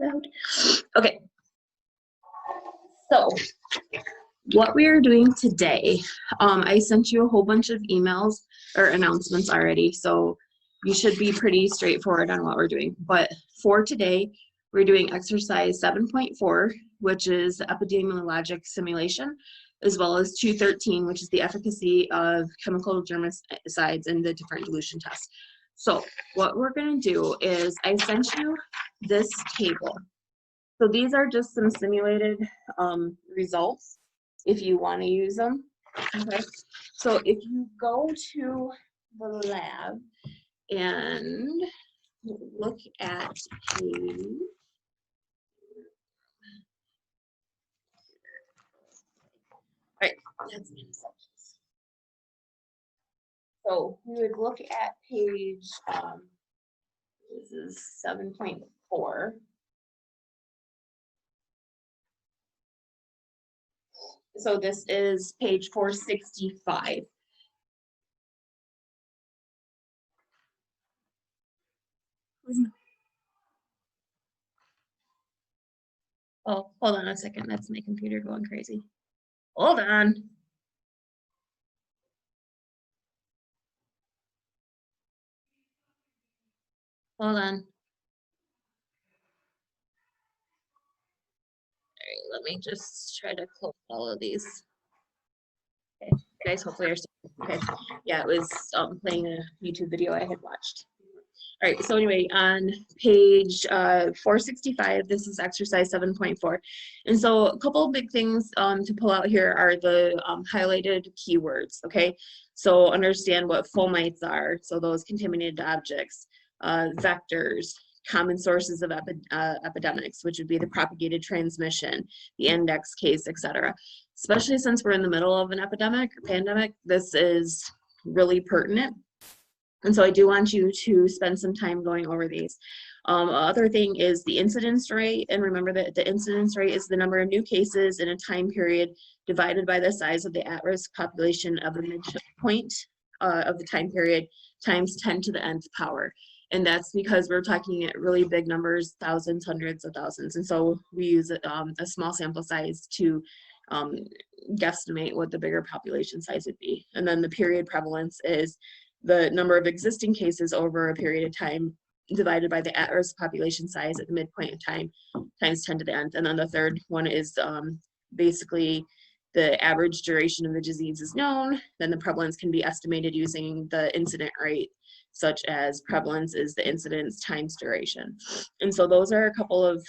loud. Okay. So what we are doing today, I sent you a whole bunch of emails or announcements already, so you should be pretty straightforward on what we're doing. But for today, we're doing exercise 7.4, which is epidemiologic simulation, as well as 213, which is the efficacy of chemical germicides in the different dilution tests. So what we're going to do is I sent you this table. So these are just some simulated results if you want to use them. Okay. So if you go to the lab and look at page, all right, that's Incidence. So we would look at page, this is 7.4. So this is page 465. Oh, hold on a second. That's my computer going crazy. Hold on. Hold on. All right, let me just try to close all of these. Okay, guys, hopefully you're still okay. Yeah, it was playing a YouTube video I had watched. All right, so anyway, on page 465, this is exercise 7.4. And so a couple of big things to pull out here are the highlighted keywords, okay? So understand what fomites are, so those contaminated objects, vectors, common sources of epidemics, which would be the propagated transmission, the index case, etc. Especially since we're in the middle of an epidemic or pandemic, this is really pertinent. And so I do want you to spend some time going over these. Other thing is the incidence rate, and remember that the incidence rate is the number of new cases in a time period divided by the size of the at-risk population of the midpoint of the time period times 10 to the nth power. And that's because we're talking at really big numbers, thousands, hundreds of thousands. And so we use a small sample size to guesstimate what the bigger population size would be. And then the period prevalence is the number of existing cases over a period of time divided by the at-risk population size at the midpoint of time times 10 to the nth. And then the third one is basically the average duration of the disease is known. Then the prevalence can be estimated using the incident rate, such as prevalence is the incidence times duration. And so those are a couple of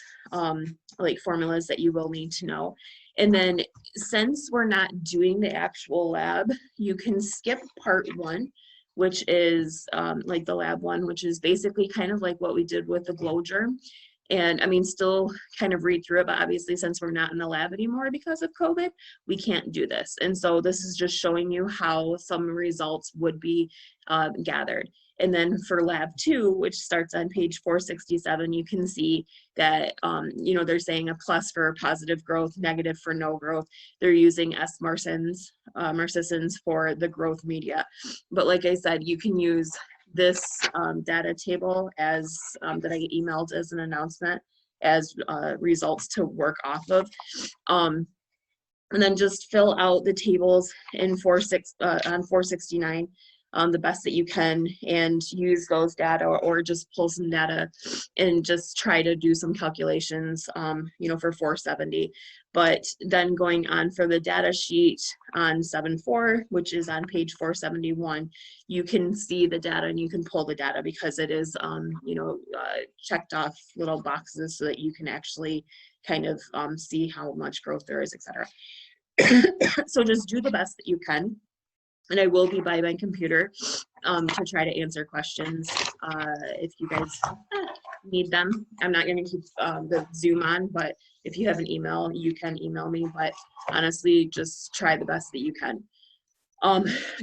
like formulas that you will need to know. And then since we're not doing the actual lab, you can skip part 1, which is like the lab one, which is basically kind of like what we did with the glow germ. And I mean, still kind of read through it, but obviously since we're not in the lab anymore because of COVID, we can't do this. And so this is just showing you how some results would be gathered. And then for lab 2, which starts on page 467, you can see that, you know, they're saying a plus for positive growth, negative for no growth. They're using S. marcescens for the growth media. But like I said, you can use this data table as that I emailed as an announcement as results to work off of. And then just fill out the tables in on 469 the best that you can and use those data or just pull some data and just try to do some calculations, you know, for 470. But then going on for the data sheet on 7.4, which is on page 471, you can see the data and you can pull the data because it is, you know, checked off little boxes so that you can actually kind of see how much growth there is, etc. So just do the best that you can. And I will be by my computer to try to answer questions if you guys need them. I'm not going to keep the Zoom on, but if you have an email, you can email me. But honestly, just try the best that you can.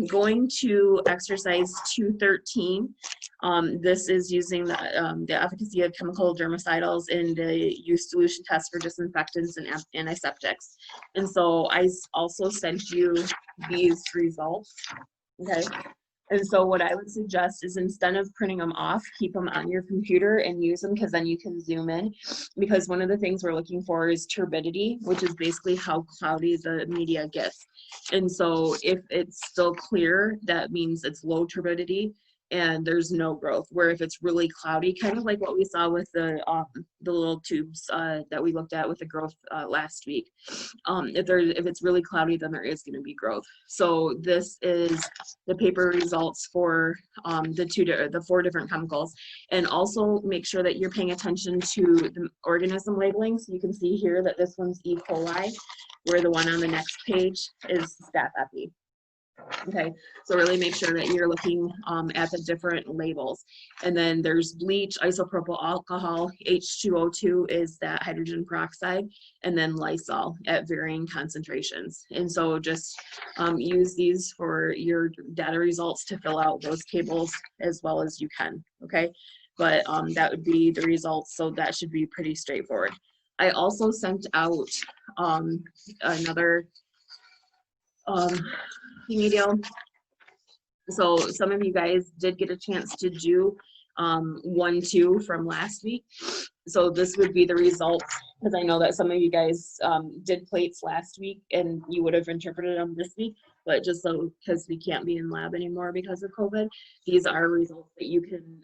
Going to exercise 213, this is using the efficacy of chemical germicidals in the use solution test for disinfectants and antiseptics. And so I also sent you these results, okay? And so what I would suggest is instead of printing them off, keep them on your computer and use them, because then you can zoom in. Because one of the things we're looking for is turbidity, which is basically how cloudy the media gets. And so if it's still clear, that means it's low turbidity and there's no growth. Where if it's really cloudy, kind of like what we saw with the little tubes that we looked at with the growth last week. If it's really cloudy, then there is going to be growth. So this is the paper results for the 4 different chemicals. And also make sure that you're paying attention to the organism labeling. So you can see here that this one's E. coli, where the one on the next page is Staph epi. Okay, so really make sure that you're looking at the different labels. And then there's bleach, isopropyl alcohol, H2O2 is that hydrogen peroxide, and then Lysol at varying concentrations. And so just use these for your data results to fill out those tables as well as you can, okay? But that would be the results, so that should be pretty straightforward. I also sent out another media. So some of you guys did get a chance to do 1, 2 from last week. So this would be the results, because I know that some of you guys did plates last week and you would have interpreted them this week, but just so, because we can't be in lab anymore because of COVID, these are results that you can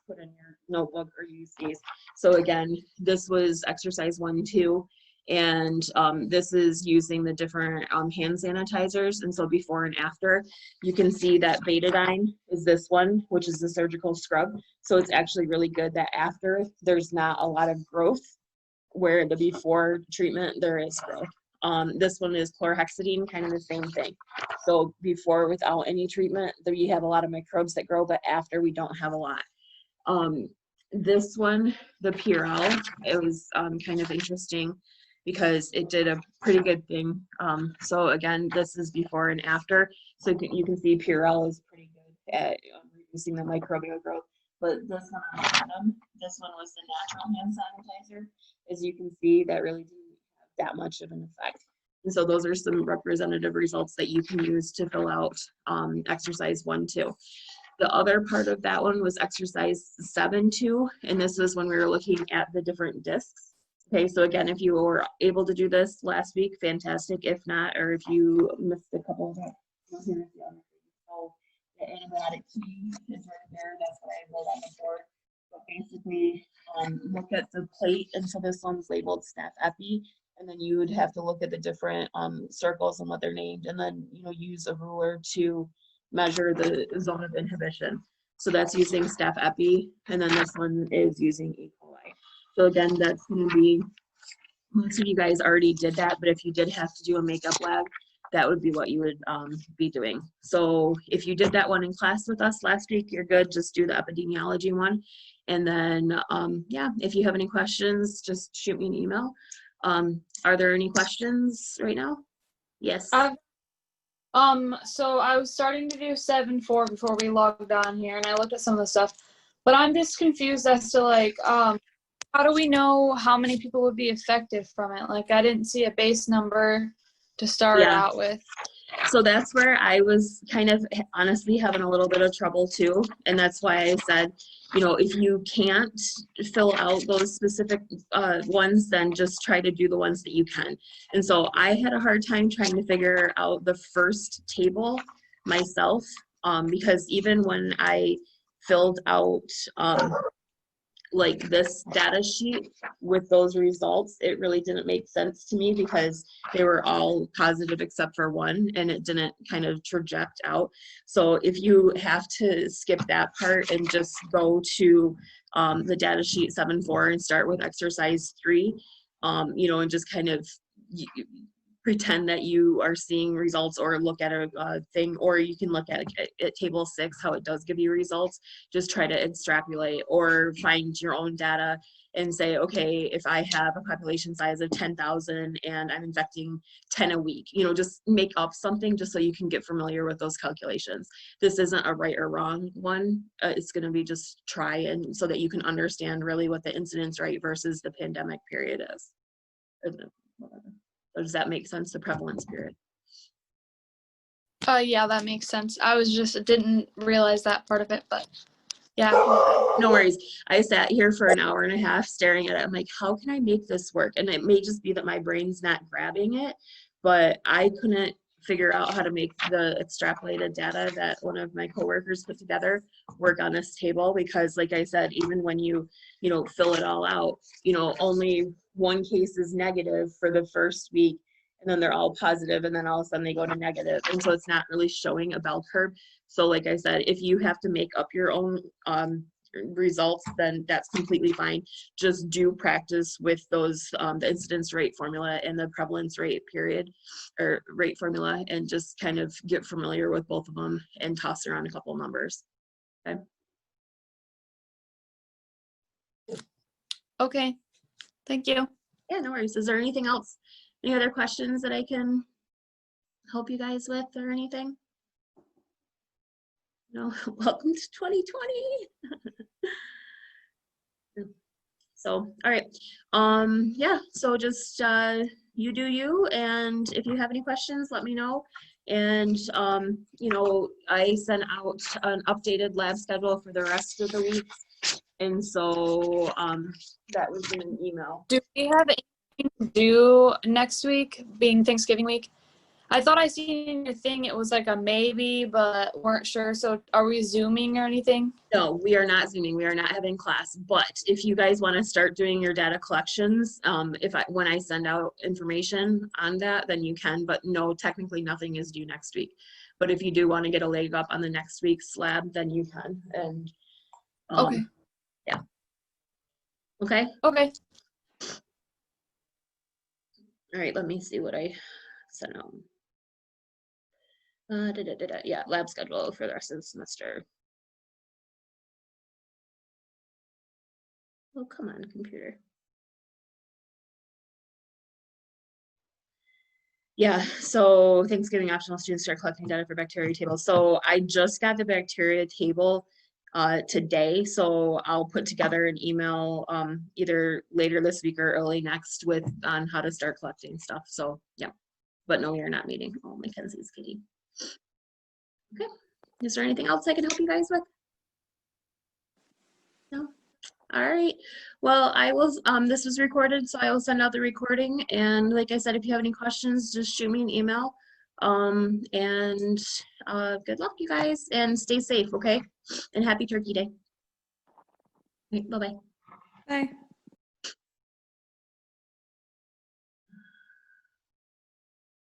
put in your notebook or use these. So again, this was exercise 1, 2. And this is using the different hand sanitizers. And so before and after, you can see that betadine is this one, which is the surgical scrub. So it's actually really good that after there's not a lot of growth, where the before treatment there is growth. This one is chlorhexidine, kind of the same thing. So before, without any treatment, there you have a lot of microbes that grow, but after we don't have a lot. This one, the Purell, it was kind of interesting, because it did a pretty good thing. So again, this is before and after. So you can see Purell is pretty good at reducing the microbial growth. But this one on the bottom, this one was the natural hand sanitizer. As you can see, that really didn't have that much of an effect. And so those are some representative results that you can use to fill out exercise 1, 2. The other part of that one was exercise 7, 2. And this was when we were looking at the different discs. Okay, so again, if you were able to do this last week, fantastic. If not, or if you missed a couple of them, so the antibiotic key is right there. That's what I wrote on the board. But basically, look at the plate, and so this one's labeled Staph epi, and then you would have to look at the different circles and what they're named, and then use a ruler to measure the zone of inhibition. So that's using Staph epi, and then this one is using E. coli. So again, that's going to be, most of you guys already did that, but if you did have to do a makeup lab, that would be what you would be doing. So if you did that one in class with us last week, you're good. Just do the epidemiology one. And then, yeah, if you have any questions, just shoot me an email. Are there any questions right now? Yes. So I was starting to do 7-4 before we logged on here, and I looked at some of the stuff, but I'm just confused as to like, how do we know how many people would be affected from it? Like, I didn't see a base number to start out with. So that's where I was kind of honestly having a little bit of trouble too. And that's why I said, if you can't fill out those specific ones, then just try to do the ones that you can. And so I had a hard time trying to figure out the first table myself, because even when I filled out like this data sheet with those results, it really didn't make sense to me, because they were all positive except for one, and it didn't kind of traject out. So if you have to skip that part and just go to the data sheet 7-4 and start with exercise 3, and just kind of pretend that you are seeing results, or look at a thing, or you can look at table 6, how it does give you results. Just try to extrapolate or find your own data and say, okay, if I have a population size of 10,000 and I'm infecting 10 a week, just make up something just so you can get familiar with those calculations. This isn't a right or wrong one. It's going to be just try, and so that you can understand really what the incidence rate versus the pandemic period is. Or does that make sense, the prevalence period? Yeah, that makes sense. I was just didn't realize that part of it, but yeah. No worries. I sat here for an hour and a half staring at it. I'm like, how can I make this work? And it may just be that my brain's not grabbing it, but I couldn't figure out how to make the extrapolated data that one of my coworkers put together work on this table, because like I said, even when you fill it all out, only one case is negative for the first week, and then they're all positive, and then all of a sudden they go to negative. And so it's not really showing a bell curve. So like I said, if you have to make up your own results, then that's completely fine. Just do practice with those, the incidence rate formula and the prevalence rate period or rate formula, and just kind of get familiar with both of them and toss around a couple of numbers. Okay. Okay. Thank you. Yeah, no worries. Is there anything else? Any other questions that I can help you guys with or anything? No. Welcome to 2020. So, all right. Yeah, so just you do you, and if you have any questions, let me know. And I sent out an updated lab schedule for the rest of the week. And so that was in an email. Do we have anything to do next week, being Thanksgiving week? I thought I seen in your thing it was like a maybe, but weren't sure. So are we Zooming or anything? No, we are not Zooming. We are not having class. But if you guys want to start doing your data collections, when I send out information on that, then you can. But no, technically nothing is due next week. But if you do want to get a leg up on the next week's lab, then you can. And Okay. yeah. Okay. Okay. All right. Let me see what I sent out. Yeah, lab schedule for the rest of the semester. Oh, come on, computer. Yeah, so Thanksgiving optional students start collecting data for bacteria tables. So I just got the bacteria table today, so I'll put together an email either later this week or early next on how to start collecting stuff. So yeah, but no, we are not meeting. Oh, Mackenzie's kitty. Okay, is there anything else I can help you guys with? No? All right. Well, I will, this was recorded, so I will send out the recording. And like I said, if you have any questions, just shoot me an email. And good luck, you guys, and stay safe, okay? And happy Turkey Day. Bye-bye. Bye.